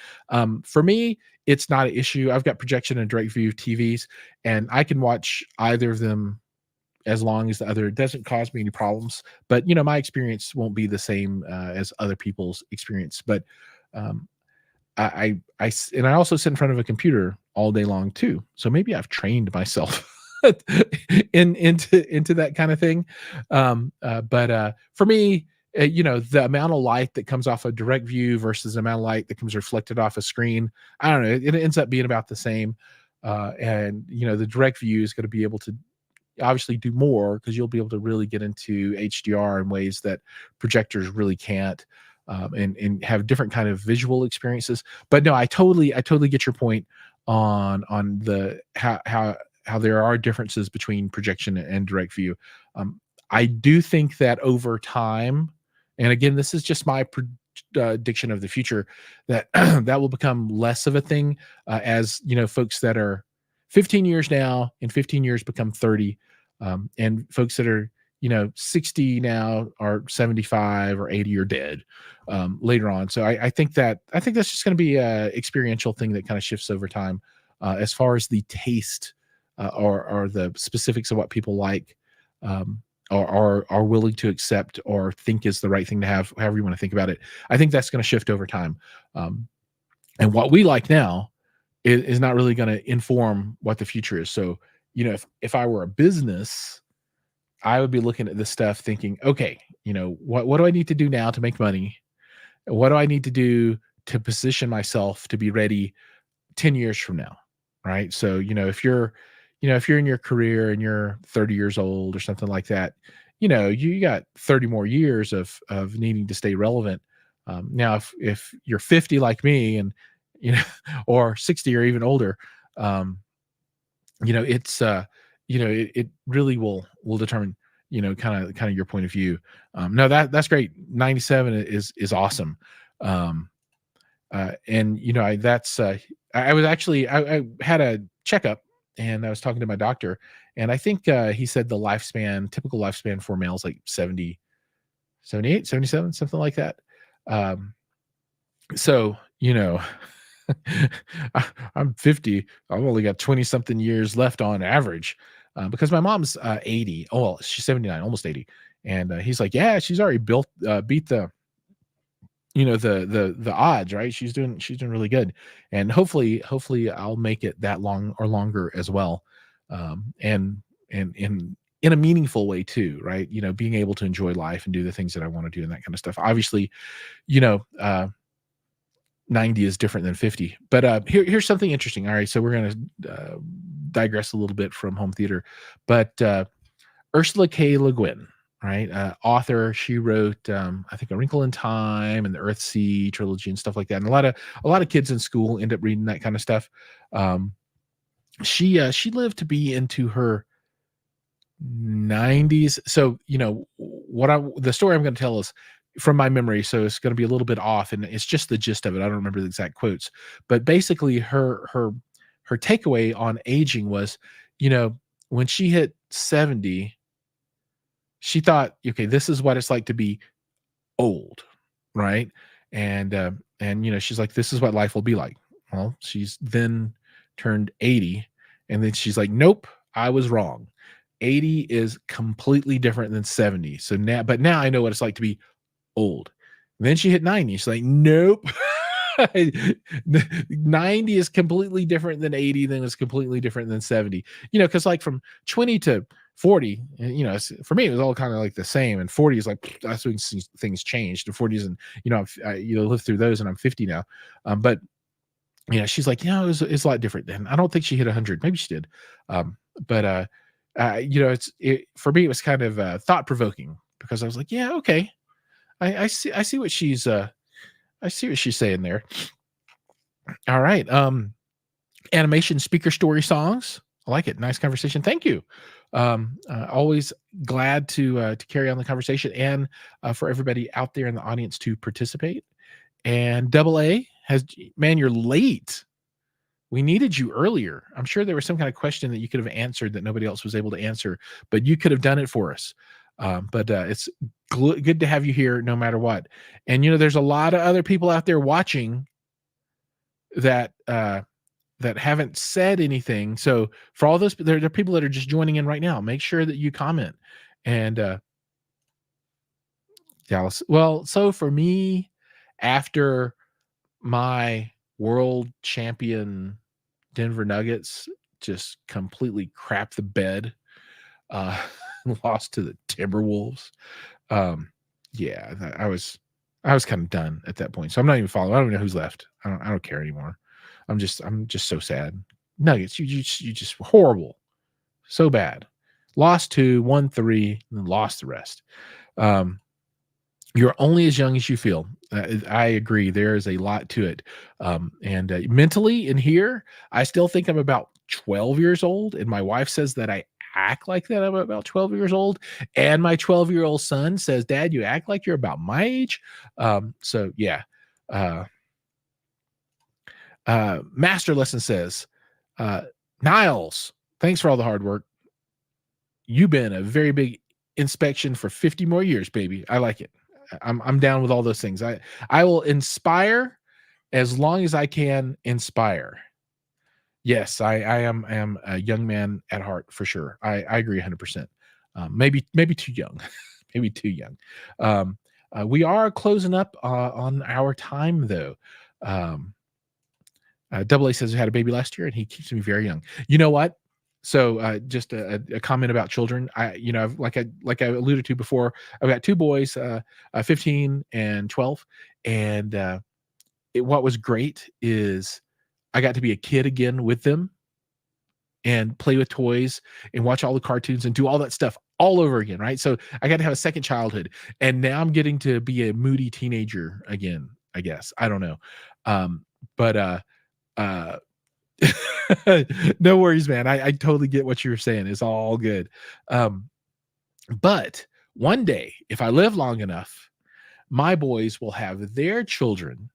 For me, it's not an issue. I've got projection and direct view TVs, and I can watch either of them as long as the other doesn't cause me any problems. But my experience won't be the same as other people's experience. But um, and I also sit in front of a computer all day long too. So maybe I've trained myself into that kind of thing. But for me, the amount of light that comes off a direct view versus the amount of light that comes reflected off a screen, I don't know. It ends up being about the same. And the direct view is going to be able to obviously do more because you'll be able to really get into HDR in ways that projectors really can't. And have different kind of visual experiences. But no, I totally get your point on the how there are differences between projection and direct view. I do think that over time, and again, this is just my prediction of the future, that that will become less of a thing as folks that are 15 years now, in 15 years become 30, and folks that are 60 now are 75 or 80 are dead later on. So I think that's just going to be a experiential thing that kind of shifts over time as far as the taste or the specifics of what people like or are willing to accept or think is the right thing to have, however you want to think about it. I think that's going to shift over time. And what we like now is not really going to inform what the future is. So, if I were a business, I would be looking at this stuff thinking, okay, what do I need to do now to make money? What do I need to do to position myself to be ready 10 years from now? Right. So, if you're in your career and you're 30 years old or something like that, you got 30 more years of needing to stay relevant. Now, if you're 50 like me, and or 60 or even older, um, it's it really will determine kind of your point of view. No, that's great. 97 is awesome. Um, and that's I was actually I had a checkup, and I was talking to my doctor, and I think he said the typical lifespan for males, like 70, 78, 77, something like that. Um, so I'm 50. I've only got 20 something years left on average, because my mom's 80. Oh, well, she's 79, almost 80. And he's like, yeah, she's already beat the odds, right? She's doing really good. And hopefully I'll make it that long or longer as well. And in a meaningful way too, right? Being able to enjoy life and do the things that I want to do and that kind of stuff. Obviously, you know, uh 90 is different than 50. But here's something interesting. All right, so we're going to digress a little bit from home theater. But Ursula K. Le Guin, right? Author. She wrote, I think, A Wrinkle in Time and the Earthsea trilogy and stuff like that. And a lot of kids in school end up reading that kind of stuff. Um, she lived to be into her 90s. So the story I'm going to tell is from my memory, so it's going to be a little bit off, and it's just the gist of it. I don't remember the exact quotes, but basically her takeaway on aging was, when she hit 70, she thought, okay, this is what it's like to be old, right? And she's like, this is what life will be like. Well, she's then turned 80, and then she's like, nope, I was wrong. 80 is completely different than 70. So now I know what it's like to be old. And then she hit 90. She's like, nope. 90 is completely different than 80, then it's completely different than 70. Because like from 20 to 40, for me, it was all kind of like the same. And 40 is like, that's when things changed. The 40s, and I lived through those, and I'm 50 now. But she's like, it's a lot different then. I don't think she hit 100. Maybe she did. But for me, it was kind of thought provoking, because I was like, yeah, okay, I see what she's saying there. All right. Animation speaker story songs. I like it. Nice conversation. Thank you. Always glad to carry on the conversation, and for everybody out there in the audience to participate. And Double A man, you're late. We needed you earlier. I'm sure there was some kind of question that you could have answered that nobody else was able to answer, but you could have done it for us. But it's good to have you here no matter what. And there's a lot of other people out there watching that haven't said anything. So for all those, there are people that are just joining in right now. Make sure that you comment. And Dallas. Well, so for me, after my world champion Denver Nuggets just completely crapped the bed, uh, lost to the Timberwolves. Yeah, I was kind of done at that point. So I'm not even following. I don't even know who's left. I don't care anymore. I'm just so sad. Nuggets, you just horrible, so bad. Lost 2, won 3, and then lost the rest. You're only as young as you feel. I agree. There is a lot to it. And mentally in here, I still think I'm about 12 years old. And my wife says that I act like that I'm about 12 years old. And my 12-year-old son says, Dad, you act like you're about my age. So yeah. Master Lesson says, Niles, thanks for all the hard work. You've been a very big inspection for 50 more years, baby. I like it. I'm down with all those things. I will inspire as long as I can inspire. Yes, I am a young man at heart for sure. I agree 100%. Maybe too young, maybe too young. We are closing up on our time though. Double A says he had a baby last year and he keeps me very young. You know what? So just a comment about children. Like I alluded to before, I've got two boys, 15 and 12. And what was great is I got to be a kid again with them and play with toys and watch all the cartoons and do all that stuff all over again, right? So I got to have a second childhood, and now I'm getting to be a moody teenager again, I guess. I don't know. But uh no worries, man. I totally get what you're saying. It's all good. Um, but one day, if I live long enough, my boys will have their children,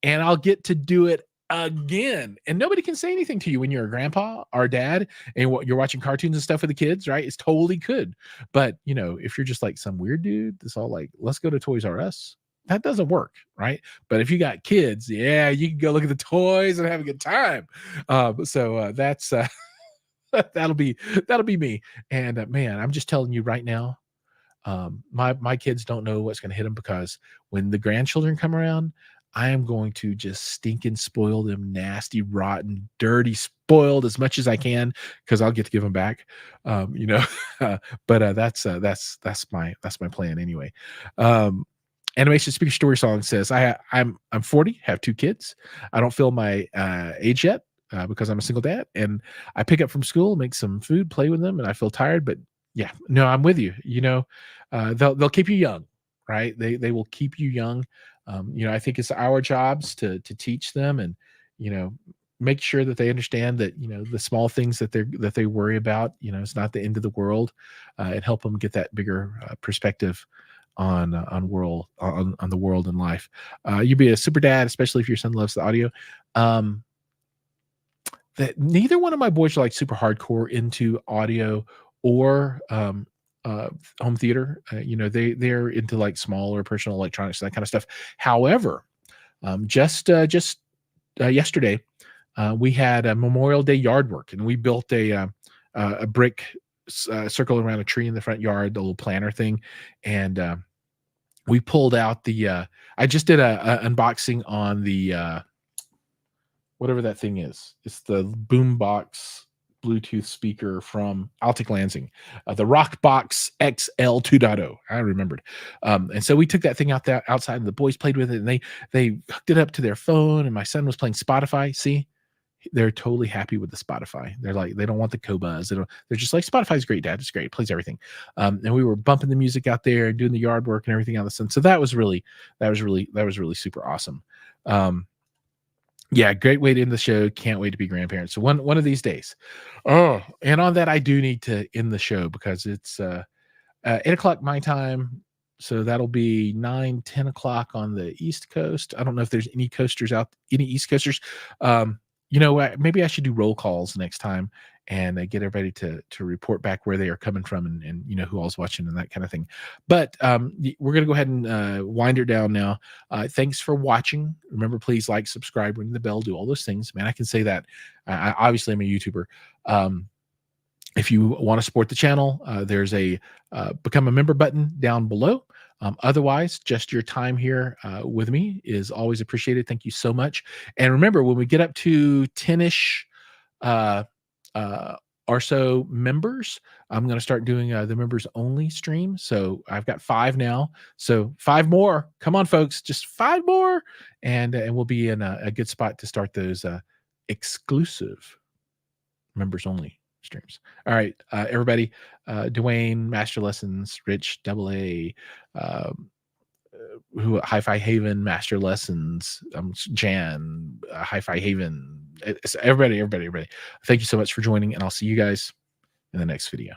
and I'll get to do it again. And nobody can say anything to you when you're a grandpa or dad and what you're watching cartoons and stuff with the kids, right? It's totally good. But you know, if you're just like some weird dude that's all like, let's go to Toys R Us, that doesn't work, right? But if you got kids, yeah, you can go look at the toys and have a good time. That's that'll be me. And man, I'm just telling you right now, my kids don't know what's going to hit them, because when the grandchildren come around, I am going to just stink and spoil them, nasty, rotten, dirty, spoiled as much as I can, because I'll get to give them back. You know, that's my plan anyway. Animation Speaker Story Song says, I'm 40, have 2 kids. I don't feel my age yet, because I'm a single dad, and I pick up from school, make some food, play with them, and I feel tired. But yeah, no, I'm with you. You know, they'll keep you young, right? They will keep you young. You know, I think it's our jobs to teach them, and you know, make sure that they understand that, you know, the small things that they worry about, you know, it's not the end of the world, and help them get that bigger perspective on the world and life. You'd be a super dad, especially if your son loves the audio. Um, that neither one of my boys are like super hardcore into audio or uh, home theater. You know, they're into like smaller personal electronics, that kind of stuff. However, just yesterday, we had a Memorial Day yard work, and we built a brick circle around a tree in the front yard, the little planter thing, and we pulled out the. I just did a unboxing on the whatever that thing is. It's the boombox Bluetooth speaker from Altic Lansing, the Rockbox XL 2.0. I remembered. And so we took that thing out there outside, and the boys played with it, and they hooked it up to their phone, and my son was playing Spotify. See, they're totally happy with the Spotify. They're like, they don't want the co-buzz. They're just like, Spotify's great, Dad. It's great. It plays everything. And we were bumping the music out there and doing the yard work and everything out of the sun. So that was really super awesome. Yeah, great way to end the show. Can't wait to be grandparents. So one of these days. Oh, and on that, I do need to end the show, because it's 8 o'clock my time. So that'll be 9, 10 o'clock on the East Coast. I don't know if there's any East Coasters. You know, maybe I should do roll calls next time, and get everybody to report back where they are coming from, and you know, who all's watching and that kind of thing. But we're gonna go ahead and wind it down now. Thanks for watching. Remember, please like, subscribe, ring the bell, do all those things. Man, I can say that. I obviously am a YouTuber. If you want to support the channel, there's a become a member button down below. Otherwise, just your time here with me is always appreciated. Thank you so much. And remember, when we get up to 10-ish uh, or so members, I'm going to start doing the members only stream. So I've got 5 now. So 5 more. Come on, folks, just 5 more, and we'll be in a good spot to start those exclusive members only streams. All right, everybody, Dwayne, Master Lessons, Rich, Double A, who Hi-Fi Haven, Master Lessons, Jan, Hi-Fi Haven, everybody. Thank you so much for joining, and I'll see you guys in the next video.